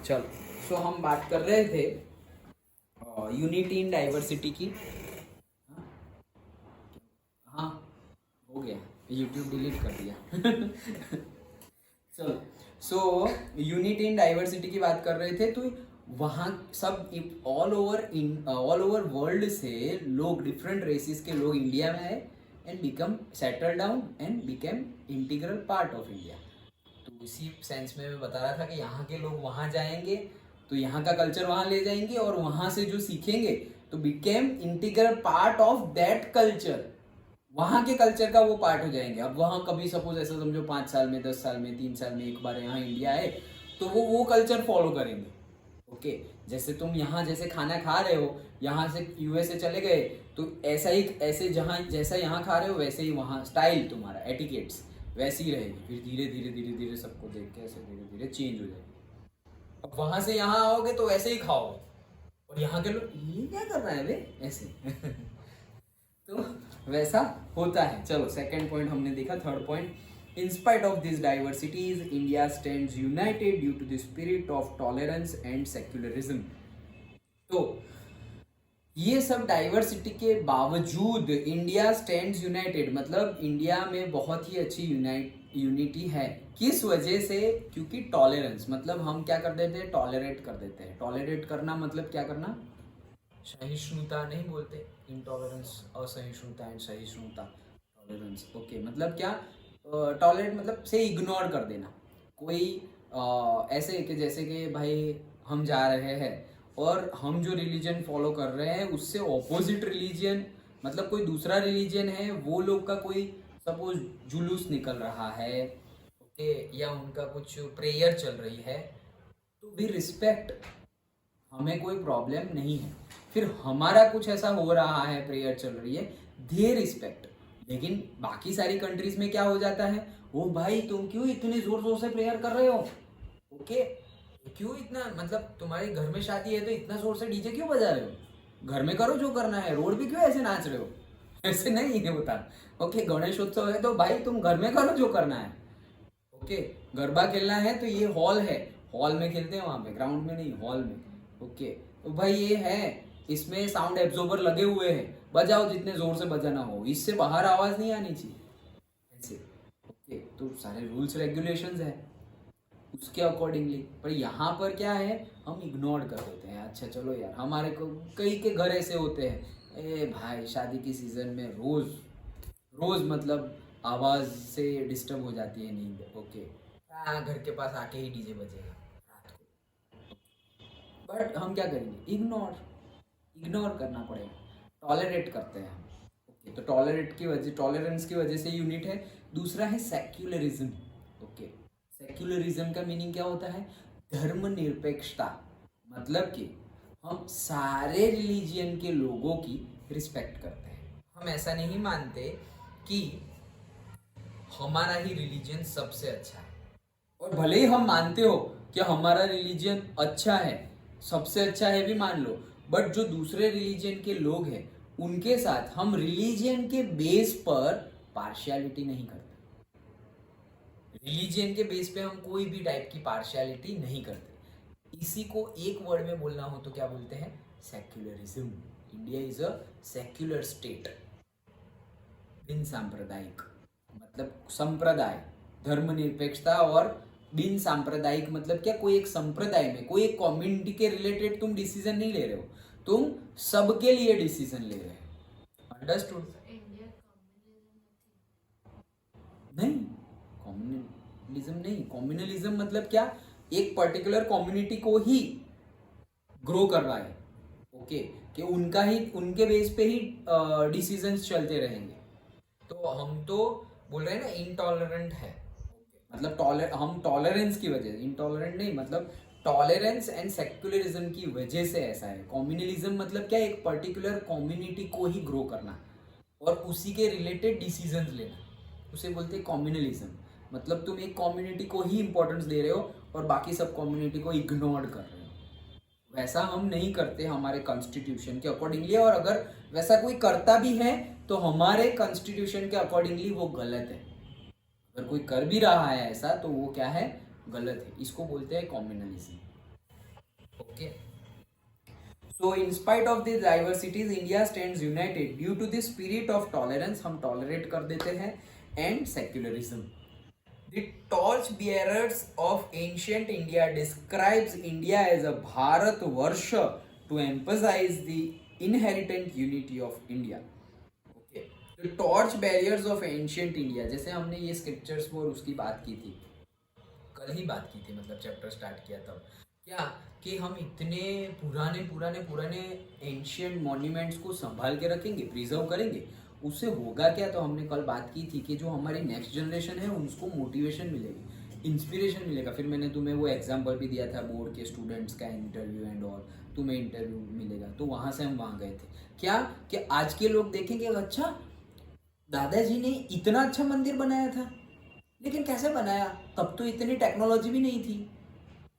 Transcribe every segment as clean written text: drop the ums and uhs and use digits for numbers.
चलो, सो हम बात कर रहे थे यूनिटी इन डाइवर्सिटी की। हाँ, हाँ, हो गया, यूट्यूब डिलीट कर दिया। चलो, सो यूनिटी इन डाइवर्सिटी की बात कर रहे थे। तो वहाँ सब ऑल ओवर वर्ल्ड से लोग, डिफरेंट रेसिस के लोग इंडिया में आए and become settle down and become integral part of India. तो इसी सेंस में मैं बता रहा था कि यहाँ के लोग वहाँ जाएंगे तो यहाँ का कल्चर वहाँ ले जाएंगे और वहाँ से जो सीखेंगे तो became integral part of that culture. वहाँ के कल्चर का वो पार्ट हो जाएंगे। अब वहाँ कभी सपोज ऐसा समझो 5 साल में, 10 साल में, 3 साल में एक बार यहाँ इंडिया आए तो वो कल्चर फॉलो करेंगे। ओके, जैसे तुम यहाँ जैसे खाना खा रहे हो, यहाँ से यूएसए चले गए तो ऐसा ही, ऐसे जहाँ जैसा यहाँ खा रहे हो वैसे ही वहाँ स्टाइल तुम्हारा, एटिकेट्स वैसी ही रहेगी। फिर धीरे धीरे धीरे धीरे सबको देख के ऐसे धीरे धीरे चेंज हो जाएगी। अब वहाँ से यहाँ आओगे तो वैसे ही खाओगे और यहाँ के लोग ये क्या कर रहा है बे ऐसे। तो वैसा होता है। चलो, सेकंड पॉइंट हमने देखा। Third point, in spite of this diversities India stands united due to the spirit of tolerance and secularism. तो ये सब डाइवर्सिटी के बावजूद इंडिया स्टैंड्स यूनाइटेड, मतलब इंडिया में बहुत ही अच्छी यूनिटी है। किस वजह से? क्योंकि टॉलरेंस, मतलब हम क्या कर देते हैं, टॉलरेट कर देते हैं। टॉलरेट करना मतलब क्या करना? सहिष्णुता नहीं बोलते, इंटॉलरेंस असहिष्णुता एंड सहिष्णुता, टॉलरेंस। ओके, मतलब क्या? टॉलरेट मतलब से इग्नोर कर देना। कोई ऐसे कि जैसे कि भाई हम जा रहे हैं और हम जो रिलीजन फॉलो कर रहे हैं उससे ऑपोजिट रिलीजन, मतलब कोई दूसरा रिलीजन है, वो लोग का कोई सपोज जुलूस निकल रहा है, ओके, या उनका कुछ प्रेयर चल रही है, तो वी रिस्पेक्ट, हमें कोई प्रॉब्लम नहीं है। फिर हमारा कुछ ऐसा हो रहा है, प्रेयर चल रही है, दे रिस्पेक्ट। लेकिन बाकी सारी कंट्रीज में क्या हो जाता है, ओ भाई तुम क्यों इतने जोर जोर से प्रेयर कर रहे हो? ओके, क्यों इतना, मतलब तुम्हारे घर में शादी है तो इतना जोर से डीजे क्यों बजा रहे हो? घर में करो जो करना है, रोड पे क्यों ऐसे नाच रहे हो? ऐसे नहीं है होता। ओके, गणेशोत्सव है तो भाई तुम घर में करो जो करना है। ओके, गरबा खेलना है तो ये हॉल है, हॉल में खेलते हैं, वहां पे ग्राउंड में नहीं, हॉल में। ओके, तो भाई ये है, इसमें साउंड एब्जॉर्बर लगे हुए हैं, बजाओ जितने जोर से बजाना हो, इससे बाहर आवाज नहीं आनी चाहिए ऐसे। ओके, तो सारे रूल्स रेगुलेशंस है उसके अकॉर्डिंगली। पर यहाँ पर क्या है, हम इग्नोर कर देते हैं। अच्छा चलो यार, हमारे को कई के घर ऐसे होते हैं, ए भाई शादी की सीजन में रोज रोज मतलब आवाज से डिस्टर्ब हो जाती है नींद। ओके, हाँ, घर के पास आके ही डीजे बजेगा रात को। बट हम क्या करेंगे, इग्नोर, इग्नोर करना पड़ेगा, टॉलरेट करते हैं हम। ओके, तो टॉलरेट की वजह, टॉलरेंस की वजह से यूनिट है। दूसरा है सेक्युलरिज्म। ओके, सेक्युलरिज्म का मीनिंग क्या होता है? धर्मनिरपेक्षता, मतलब कि हम सारे रिलीजियन के लोगों की रिस्पेक्ट करते हैं। हम ऐसा नहीं मानते कि हमारा ही रिलीजन सबसे अच्छा है। और भले ही हम मानते हो कि हमारा रिलीजन अच्छा है, सबसे अच्छा है भी मान लो, बट जो दूसरे रिलीजन के लोग हैं उनके साथ हम रिलीजन के बेस पर पार्शियलिटी नहीं करते। रिलीजन के बेस पे हम कोई भी टाइप की पार्शियलिटी नहीं करते। इसी को एक वर्ड में बोलना हो तो क्या बोलते हैं? Secularism. India is a secular state, बिन सांप्रदायिक, मतलब संप्रदाय, धर्मनिरपेक्षता। और बिन सांप्रदायिक मतलब क्या? कोई एक संप्रदाय में, कोई एक कम्युनिटी के रिलेटेड तुम डिसीजन नहीं ले रहे हो, तुम सबके लिए डिसीजन ले रहे हो। अंडरस्टूड? नहीं, कम्युनलिज्म नहीं। कम्युनलिज्म मतलब क्या? एक पर्टिकुलर कम्युनिटी को ही ग्रो कर रहा है। ओके, कि उनका ही, उनके बेस पे ही डिसीजंस चलते रहेंगे। तो हम तो बोल रहे हैं ना, इनटॉलरेंट है। मतलब हम टॉलरेंस की वजह, इनटॉलरेंट नहीं, मतलब टॉलरेंस एंड सेक्युलरिज्म की वजह से ऐसा है। कम्युनलिज्म मतलब क्या? एक पर्टिकुलर कम्युनिटी को ही ग्रो करना और उसी के रिलेटेड डिसीजंस लेना, उसे बोलते हैं कम्युनलिज्म। मतलब तुम एक कम्युनिटी को ही इंपॉर्टेंस दे रहे हो और बाकी सब कम्युनिटी को इग्नोर कर रहे हो। वैसा हम नहीं करते हमारे कॉन्स्टिट्यूशन के अकॉर्डिंगली। और अगर वैसा कोई करता भी है तो हमारे कॉन्स्टिट्यूशन के अकॉर्डिंगली वो गलत है। अगर कोई कर भी रहा है ऐसा तो वो क्या है? गलत है। इसको बोलते हैं communalism. Okay, so in spite of the diversities India stands united due to the spirit of tolerance, हम टॉलरेट कर देते हैं, and secularism. The torch bearers of ancient India describes India as a Bharat Varsha to emphasize the inherent unity of India. Okay. The torch bearers of ancient India, जैसे हमने ये scriptures और उसकी बात की थी, कल ही बात की थी, मतलब चैप्टर स्टार्ट किया तब, क्या कि हम इतने पुराने पुराने पुराने एंशियंट मॉन्यूमेंट्स को संभाल के रखेंगे, प्रिजर्व करेंगे, उससे होगा क्या? तो हमने कल बात की थी कि जो हमारी नेक्स्ट जनरेशन है उनको मोटिवेशन मिलेगी, इंस्पिरेशन मिलेगा. फिर मैंने तुम्हें वो एग्जांपल भी दिया था बोर्ड के स्टूडेंट्स का इंटरव्यू एंड ऑल, तुम्हें इंटरव्यू मिलेगा, तो वहाँ से हम वहाँ गए थे. क्या कि आज के लोग देखेंगे, अच्छा दादाजी ने इतना अच्छा मंदिर बनाया था, लेकिन कैसे बनाया? तब तो इतनी टेक्नोलॉजी भी नहीं थी.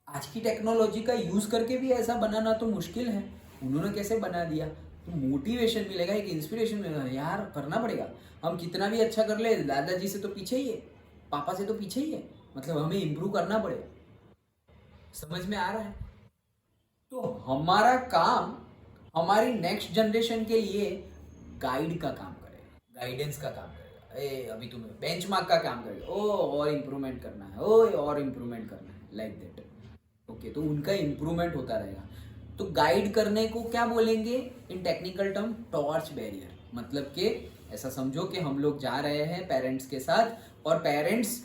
आज की टेक्नोलॉजी का यूज़ करके भी ऐसा बनाना तो मुश्किल है, उन्होंने कैसे बना दिया? तो मोटिवेशन मिलेगा, एक इंस्पिरेशन मिलेगा, यार करना पड़ेगा. हम कितना भी अच्छा कर ले, दादाजी से तो पीछे ही है, पापा से तो पीछे ही है, मतलब हमें इम्प्रूव करना पड़ेगा. समझ में आ रहा है? तो हमारा काम हमारी नेक्स्ट जनरेशन के लिए गाइड का काम करेगा, गाइडेंस का काम करेगा. ए अभी तुम्हें बेंचमार्क का काम करेगा, ओ और इम्प्रूवमेंट करना है, ओ और इम्प्रूवमेंट करना है, लाइक दैट. ओके, तो उनका इम्प्रूवमेंट होता रहेगा. तो गाइड करने को क्या बोलेंगे इन टेक्निकल टर्म? Torch barrier. मतलब कि ऐसा समझो कि हम लोग जा रहे हैं पेरेंट्स के साथ और पेरेंट्स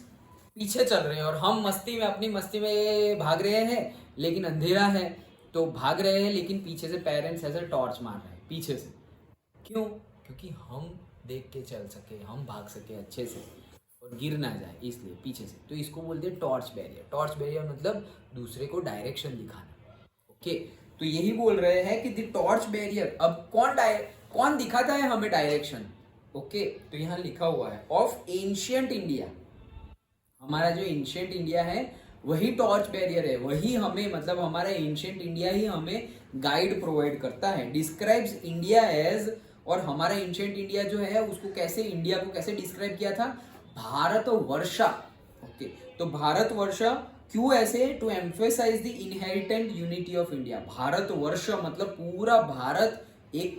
पीछे चल रहे हैं और हम मस्ती में, अपनी मस्ती में भाग रहे हैं, लेकिन अंधेरा है तो भाग रहे हैं, लेकिन पीछे से पेरेंट्स ऐसे टॉर्च मार रहे हैं पीछे से. क्यों? क्योंकि हम देख के चल सके, हम भाग सके अच्छे से और गिर ना जाए, इसलिए पीछे से. तो इसको बोलते हैं टॉर्च बैरियर. टॉर्च बैरियर मतलब दूसरे को डायरेक्शन दिखाना. ओके, तो यही बोल रहे हैं कि द टॉर्च बैरियर. अब कौन दिखाता है हमें डायरेक्शन? ओके, तो यहाँ लिखा हुआ है ऑफ एंशियंट इंडिया. हमारा जो एंशियंट इंडिया है वही टॉर्च बैरियर है, वही हमें, मतलब हमारा एंशियंट इंडिया ही हमें गाइड प्रोवाइड करता है. डिस्क्राइब्स इंडिया एज, और हमारा एंशियंट इंडिया जो है उसको कैसे, इंडिया को कैसे डिस्क्राइब किया था? भारत वर्षा. ओके, तो भारत वर्षा क्यों ऐसे? To emphasize the inherent unity of India. Bharat Varsh मतलब पूरा भारत एक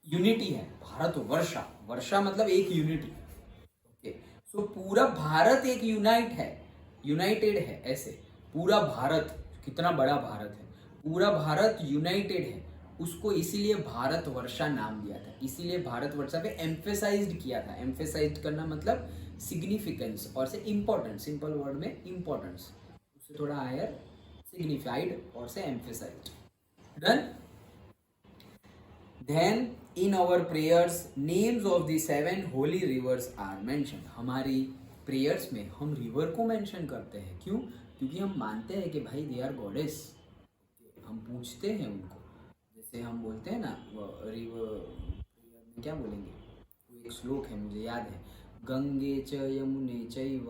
यूनिटी है. भारत वर्षा, वर्षा मतलब एक यूनिटी. ओके, सो पूरा भारत एक यूनाइटेड है. ऐसे पूरा भारत, कितना बड़ा भारत है, पूरा भारत यूनाइटेड है, उसको इसीलिए भारत वर्षा नाम दिया था. इसीलिए भारत वर्षा पे एम्फेसाइज्ड किया था. एम्फेसाइज्ड करना मतलब सिग्निफिकेंस, और से इम्पोर्टेंस, सिंपल वर्ड में इम्पोर्टेंस, उससे थोड़ा हायर, सिग्निफाइड और से emphasised. Done. Then in our prayers names of the 7 holy rivers are mentioned. हमारी प्रेयर्स में हम रिवर को मेंशन करते हैं. क्यों? क्योंकि हम मानते हैं कि भाई दे आर गॉडेस. हम पूछते हैं उनको, जैसे हम बोलते हैं ना रिवर प्रेयर में क्या बोलेंगे, वो एक श्लोक है मुझे याद है, गंगे च यमुने चैव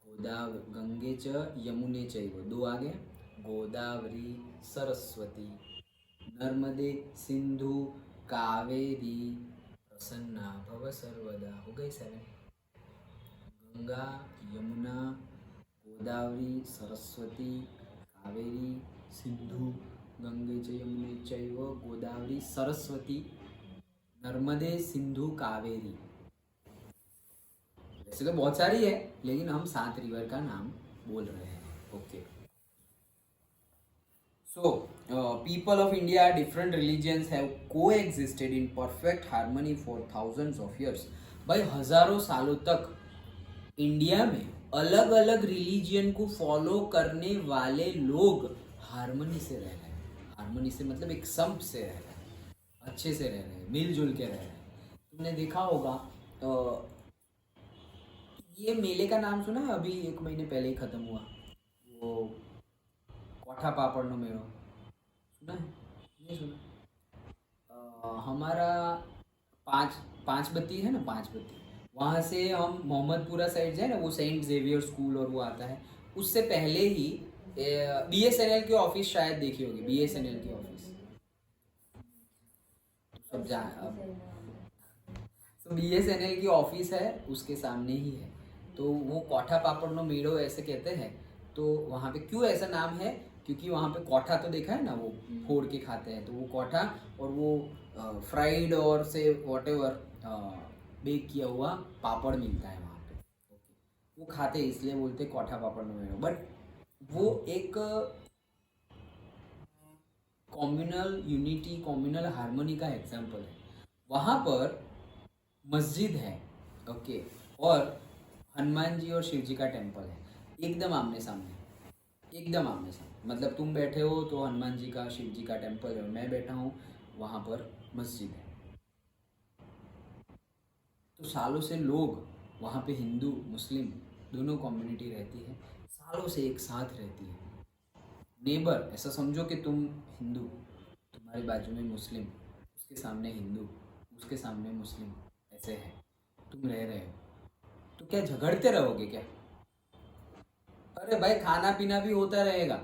गंगे च यमुने चैव, दो आ गए, गोदावरी सरस्वती नर्मदे सिंधु कावेरी प्रसन्ना भव सर्वदा. हो गई 7. गंगा यमुना गोदावरी सरस्वती कावेरी सिंधु, गंगे च यमुने चैव गोदावरी सरस्वती नर्मदे सिंधु कावेरी. वैसे तो बहुत सारी है, लेकिन हम 7 रिवर का नाम बोल रहे हैं. Okay, so people of India, different religions have coexisted in perfect harmony for thousands of years. भाई हजारों सालों तक इंडिया में अलग अलग रिलीजियन को फॉलो करने वाले लोग हार्मनी से रह रहे हैं. हार्मनी से मतलब एक संप से रह रहे हैं, अच्छे से रह रहे हैं, मिलजुल के रह रहे हैं. तुमने देखा होगा ये मेले का नाम सुना है? अभी 1 महीने पहले ही खत्म हुआ, वो कोठा पापड़ नो मेलो, सुना है? नहीं सुना? हमारा पाँच बत्ती है ना, 5 बत्ती, वहाँ से हम मोहम्मदपुरा साइड जाए ना, वो सेंट जेवियर स्कूल और वो आता है, उससे पहले ही BSNL की ऑफिस शायद देखी होगी, BSNL की ऑफिस सब जाए अब. तो BSNL की ऑफिस है, उसके सामने ही है. तो वो कोठा पापड़ नो मेड़ो ऐसे कहते हैं. तो वहाँ पे क्यों ऐसा नाम है? क्योंकि वहाँ पे कोठा तो देखा है ना, वो फोड़ के खाते हैं, तो वो कोठा और वो फ्राइड और से वॉटेवर बेक किया हुआ पापड़ मिलता है वहाँ पे। ओके, वो खाते इसलिए बोलते कोठा पापड़ में, बट वो एक कम्युनल यूनिटी, कम्युनल हार्मनी का एग्जाम्पल है। वहाँ पर मस्जिद है, ओके, और हनुमान जी और शिव जी का टेम्पल है, एकदम आमने सामने, एकदम आमने सामने। मतलब तुम बैठे हो तो हनुमान जी का, शिव जी का टेम्पल है, और मैं बैठा हूँ वहाँ पर मस्जिद है। तो सालों से लोग वहाँ पे, हिंदू मुस्लिम दोनों कम्युनिटी रहती है, सालों से एक साथ रहती है। नेबर, ऐसा समझो कि तुम हिंदू, तुम्हारे बाजू में मुस्लिम, उसके सामने हिंदू, उसके सामने मुस्लिम, ऐसे है, तुम रह रहे हो, तो क्या झगड़ते रहोगे क्या? अरे भाई खाना पीना भी होता रहेगा,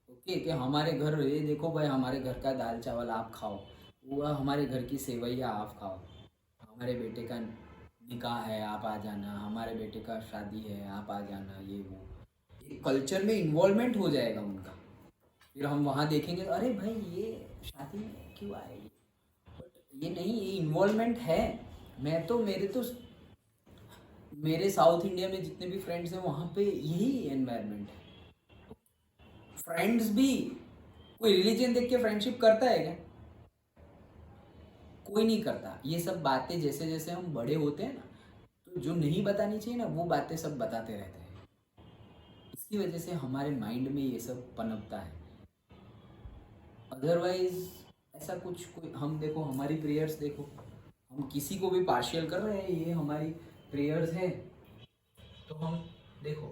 ओके, कि हमारे घर ये देखो भाई, हमारे घर का दाल चावल आप खाओ, वो हमारे घर की सेवैया आप खाओ, हमारे बेटे का निकाह है आप आ जाना, हमारे बेटे का शादी है आप आ जाना, ये वो कल्चर में इन्वॉल्वमेंट हो जाएगा उनका। फिर हम वहाँ देखेंगे, अरे भाई ये शादी में क्यों आए, बट ये नहीं, ये इन्वॉल्वमेंट है। मैं तो मेरे साउथ इंडिया में जितने भी फ्रेंड्स हैं वहाँ पे यही एनवायरनमेंट है। फ्रेंड्स भी, कोई रिलीजन देख के फ्रेंडशिप करता है क्या? कोई नहीं करता। ये सब बातें जैसे जैसे हम बड़े होते हैं ना, तो जो नहीं बतानी चाहिए ना वो बातें सब बताते रहते हैं। इसकी वजह से हमारे माइंड में ये सब पनपता है। अदरवाइज ऐसा कुछ कोई, हम देखो हमारी प्रेयर्स देखो, हम किसी को भी पार्शियल कर रहे हैं, ये हमारी प्रेयर्स है, तो हम देखो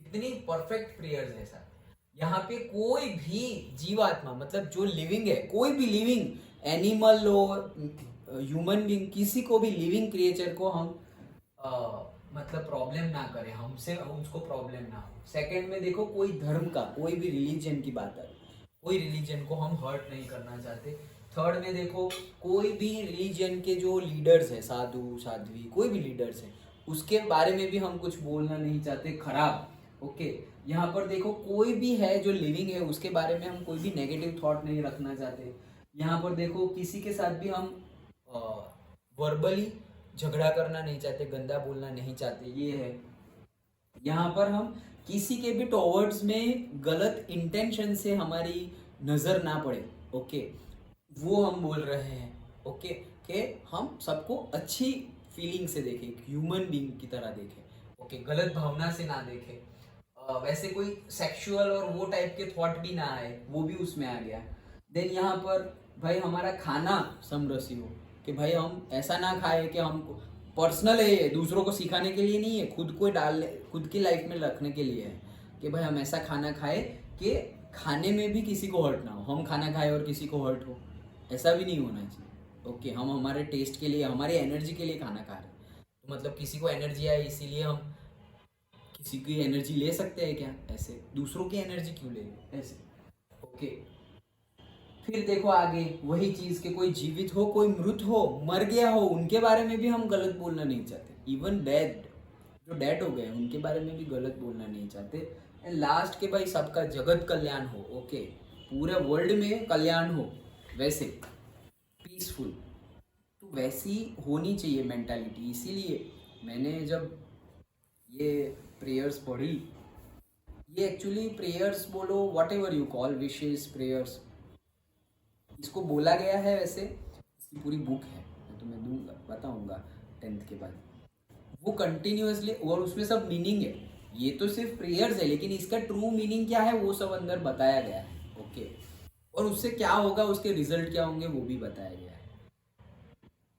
कितनी परफेक्ट प्रेयर्स है सर। यहाँ पे कोई भी जीवात्मा, मतलब जो लिविंग है, कोई भी लिविंग एनिमल हो, ह्यूमन बीइंग, किसी को भी लिविंग क्रिएचर को हम मतलब प्रॉब्लम ना करें, हमसे उसको प्रॉब्लम ना हो। सेकंड में देखो, कोई धर्म का, कोई भी रिलीजन की बात है, कोई रिलीजन को हम हर्ट नहीं करना चाहते। थर्ड में देखो, कोई भी रिलीजन के जो लीडर्स है, साधु साध्वी, कोई भी लीडर्स है, उसके बारे में भी हम कुछ बोलना नहीं चाहते खराब, ओके। यहाँ पर देखो, कोई भी है जो लिविंग है, उसके बारे में हम कोई भी नेगेटिव थॉट नहीं रखना चाहते। यहाँ पर देखो, किसी के साथ भी हम वर्बली झगड़ा करना नहीं चाहते, गंदा बोलना नहीं चाहते, ये है। यहाँ पर हम किसी के भी टॉवर्ड्स में गलत इंटेंशन से हमारी नज़र ना पड़े, ओके, वो हम बोल रहे हैं, ओके, कि हम सबको अच्छी फीलिंग से देखें, ह्यूमन बीइंग की तरह देखें, ओके, गलत भावना से ना देखें। वैसे कोई सेक्सुअल और वो टाइप के थॉट भी ना आए, वो भी उसमें आ गया। देन यहाँ पर भाई हमारा खाना समरसी हो, कि भाई हम ऐसा ना खाए कि हमको पर्सनल है, ये दूसरों को सिखाने के लिए नहीं है, खुद को डालने, खुद की लाइफ में रखने के लिए है, कि भाई हम ऐसा खाना खाए कि खाने में भी किसी को हर्ट ना हो, हम खाना खाए और किसी को हर्ट हो, ऐसा भी नहीं होना चाहिए, ओके। हम हमारे टेस्ट के लिए, हमारी एनर्जी के लिए खाना खा रहे हैं, तो मतलब किसी को एनर्जी आए इसीलिए हम किसी की एनर्जी ले सकते हैं क्या? ऐसे दूसरों की एनर्जी क्यों ले, ऐसे, ओके। फिर देखो आगे वही चीज के, कोई जीवित हो, कोई मृत हो, मर गया हो, उनके बारे में भी हम गलत बोलना नहीं चाहते। इवन डेड, जो डेड हो गए उनके बारे में भी गलत बोलना नहीं चाहते। एंड लास्ट के भाई सबका जगत कल्याण हो, ओके, पूरे वर्ल्ड में कल्याण हो, वैसे पीसफुल, तो वैसी होनी चाहिए मेंटालिटी। इसीलिए मैंने जब ये प्रेयर्स पढ़ी, ये एक्चुअली प्रेयर्स बोलो, what ever you call, wishes, prayers, इसको बोला गया है, वैसे इसकी पूरी बुक है, मैं तुम्हें दूंगा, बताऊंगा 10th के बाद, वो कंटिन्यूअसली, और उसमें सब मीनिंग है। ये तो सिर्फ प्रेयर्स है, लेकिन इसका ट्रू मीनिंग क्या है वो सब अंदर बताया गया है, ओके। और उससे क्या होगा, उसके रिजल्ट क्या होंगे वो भी बताया गया है।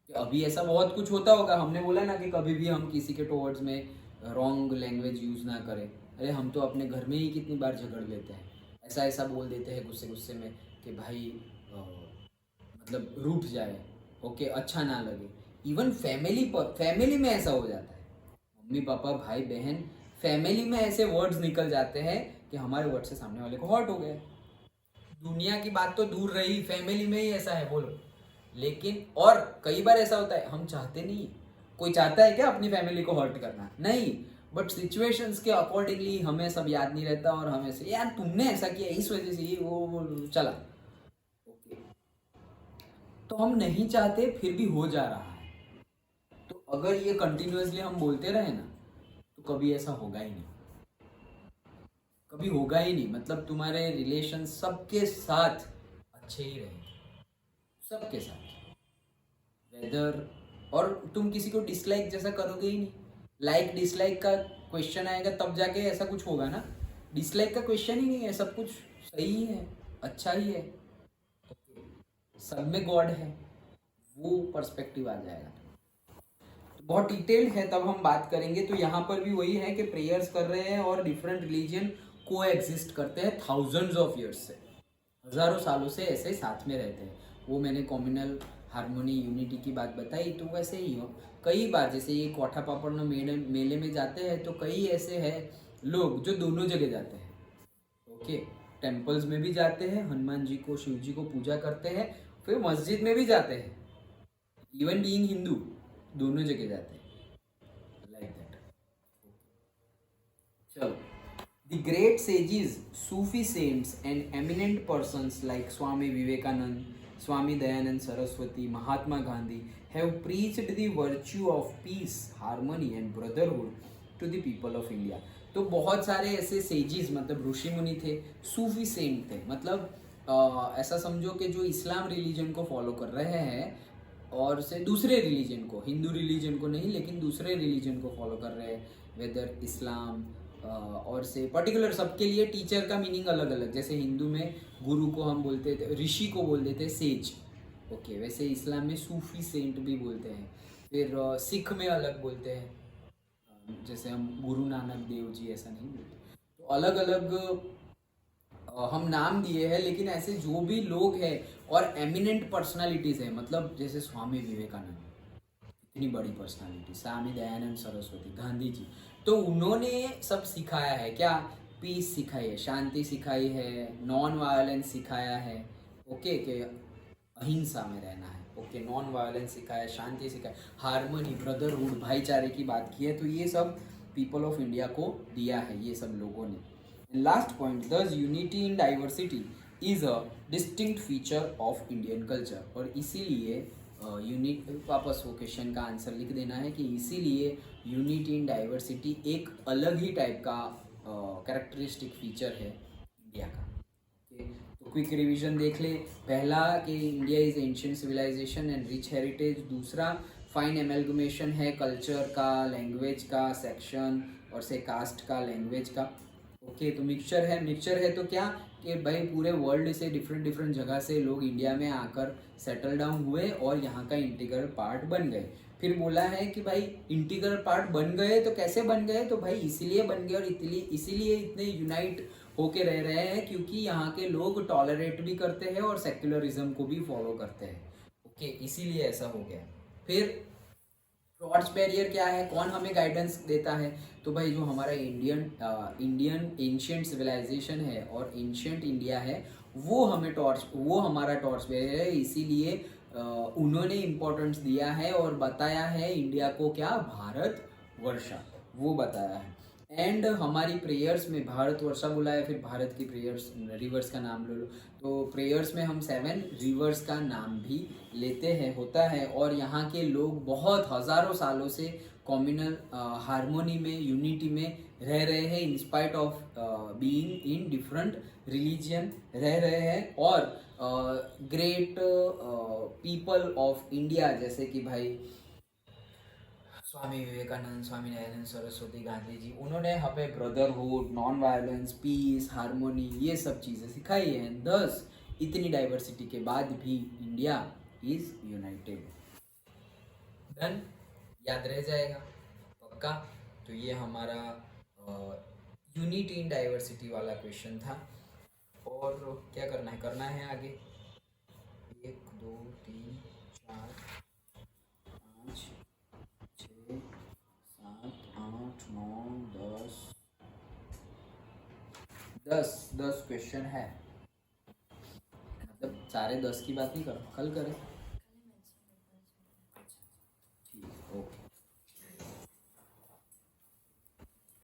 कि अभी ऐसा बहुत कुछ होता होगा, हमने बोला ना कि कभी भी हम किसी के टुवर्ड्स में रॉन्ग लैंग्वेज यूज़ ना करें। अरे हम तो अपने घर में ही कितनी बार झगड़ लेते हैं, ऐसा ऐसा बोल देते हैं गुस्से गुस्से में कि भाई मतलब रूठ जाए, ओके, अच्छा ना लगे। इवन फैमिली में ऐसा हो जाता है, मम्मी पापा भाई बहन, फैमिली में ऐसे वर्ड्स निकल जाते हैं कि हमारे वर्ड से सामने वाले को हर्ट हो गए। दुनिया की बात तो दूर रही, फैमिली में ही ऐसा है, बोलो। लेकिन और कई बार ऐसा होता है, हम चाहते नहीं, कोई चाहता है क्या अपनी फैमिली को हर्ट करना? नहीं, बट सिचुएशंस के अकॉर्डिंगली हमें सब याद नहीं रहता और हमें से यार तुमने ऐसा किया इस वजह से ये वो चला। ओके, तो हम नहीं चाहते फिर भी हो जा रहा है। तो अगर ये कंटिन्यूअसली हम बोलते रहे ना तो कभी ऐसा होगा ही नहीं, कभी होगा ही नहीं। मतलब तुम्हारे रिलेशन सबके साथ अच्छे ही रहेंगे, सबके साथ, वेदर। और तुम किसी को डिसलाइक जैसा करोगे ही नहीं। लाइक डिसलाइक का क्वेश्चन आएगा तब जाके ऐसा कुछ होगा ना। डिसलाइक का क्वेश्चन ही नहीं है, सब कुछ सही ही है, अच्छा ही है, सब में गॉड है, वो पर्सपेक्टिव आ जाएगा। तो बहुत डिटेल्ड है, तब हम बात करेंगे। तो यहाँ पर भी वही है कि प्रेयर्स कर रहे हैं और डिफरेंट रिलीजन को एग्जिस्ट करते हैं थाउजेंड्स ऑफ ईयर्स से, हजारों सालों से ऐसे साथ में रहते हैं। वो मैंने कॉम्युनल हारमोनी यूनिटी की बात बताई, तो वैसे ही हो कई बार, जैसे ये कोठा पापड़ मेले में जाते हैं तो कई ऐसे हैं लोग जो दोनों जगह जाते हैं। ओके, टेम्पल्स में भी जाते हैं, हनुमान जी को शिव जी को पूजा करते हैं, फिर मस्जिद में भी जाते हैं, इवन बीइंग हिंदू दोनों जगह जाते हैं, लाइक दैट। चलो, the great sages, Sufi saints, and eminent persons like Swami Vivekanand, Swami Dayanand Saraswati, Mahatma Gandhi have preached the virtue of peace, harmony, and brotherhood to the people of India. तो बहुत सारे ऐसे sages मतलब ऋषि मुनि थे, Sufi saint थे, मतलब ऐसा समझो कि जो इस्लाम रिलीजन को फॉलो कर रहे हैं और से दूसरे रिलीजन को, हिंदू रिलीजन को नहीं लेकिन दूसरे रिलीजन को फॉलो कर रहे हैं, वेदर इस्लाम और से पर्टिकुलर, सबके लिए टीचर का मीनिंग अलग अलग। जैसे हिंदू में गुरु को हम बोलते थे, ऋषि को बोल देते सेज। ओके, वैसे इस्लाम में सूफी सेंट भी बोलते हैं। फिर सिख में अलग बोलते हैं, जैसे हम गुरु नानक देव जी ऐसा नहीं बोलते। तो अलग अलग हम नाम दिए हैं, लेकिन ऐसे जो भी लोग हैं और एमिनेंट पर्सनालिटीज़ है, मतलब जैसे स्वामी विवेकानंद, इतनी बड़ी पर्सनालिटी, स्वामी दयानंद सरस्वती, गांधी जी, तो उन्होंने सब सिखाया है क्या? पीस सिखाई है, शांति सिखाई है, नॉन वायलेंस सिखाया है। ओके, कि अहिंसा में रहना है। ओके, नॉन वायलेंस सिखाया, शांति सिखाया, हार्मनी, ब्रदरहुड, भाईचारे की बात की है। तो ये सब पीपल ऑफ इंडिया को दिया है ये सब लोगों ने। लास्ट पॉइंट, दस unity in diversity is a distinct feature of Indian culture. और इसीलिए यूनिट, वापस वो क्वेश्चन का आंसर लिख देना है कि इसीलिए यूनिटी इन डाइवर्सिटी एक अलग ही टाइप का कैरेक्टरिस्टिक फीचर है इंडिया का। ओके, तो क्विक रिवीजन देख ले। पहला कि India is ancient civilization and rich heritage. दूसरा, फाइन एमेलगमेशन है कल्चर का, लैंग्वेज का, सेक्शन और से कास्ट का, लैंग्वेज का। ओके, तो मिक्सचर है। मिक्सचर है तो क्या कि भाई पूरे वर्ल्ड से डिफरेंट डिफरेंट जगह से लोग इंडिया में आकर सेटल डाउन हुए और यहाँ का इंटीग्रल पार्ट बन गए। फिर बोला है कि भाई इंटीग्रल पार्ट बन गए तो कैसे बन गए, तो भाई इसीलिए बन गए और इसीलिए इतने यूनाइट होके रह रहे हैं क्योंकि यहाँ के लोग टॉलरेट भी करते हैं और सेक्युलरिज्म को भी फॉलो करते हैं। ओके, इसीलिए ऐसा हो गया। फिर टॉर्च बैरियर क्या है, कौन हमें गाइडेंस देता है, तो भाई जो हमारा इंडियन एंशिएंट सिविलाइजेशन है और एंशिएंट इंडिया है, वो हमारा टॉर्च बैरियर है। इसीलिए उन्होंने इम्पोर्टेंस दिया है और बताया है इंडिया को क्या, भारत वर्षा, वो बताया है। एंड हमारी प्रेयर्स में भारत वर्षा बोला है, फिर भारत की प्रेयर्स, रिवर्स का नाम ले लो, तो प्रेयर्स में हम 7 रिवर्स का नाम भी लेते हैं, होता है। और यहाँ के लोग बहुत हज़ारों सालों से कम्युनल हारमोनी में, यूनिटी में रह रहे हैं, in spite of being in different religion रह रहे हैं। और ग्रेट पीपल ऑफ इंडिया जैसे कि भाई स्वामी विवेकानंद, स्वामी दयानंद सरस्वती, गांधी जी, उन्होंने हमें brotherhood, non violence, peace, harmony, ये सब चीज़ें सिखाई हैं। thus इतनी डाइवर्सिटी के बाद भी इंडिया इज यूनाइटेड। डन, याद रह जाएगा पक्का। तो ये हमारा यूनिटी इन डाइवर्सिटी वाला क्वेश्चन था। और क्या करना है आगे, 1 2 3 4 5 6 7 8 9 10 क्वेश्चन है। मतलब सारे 10 की बात नहीं करो, कल करें।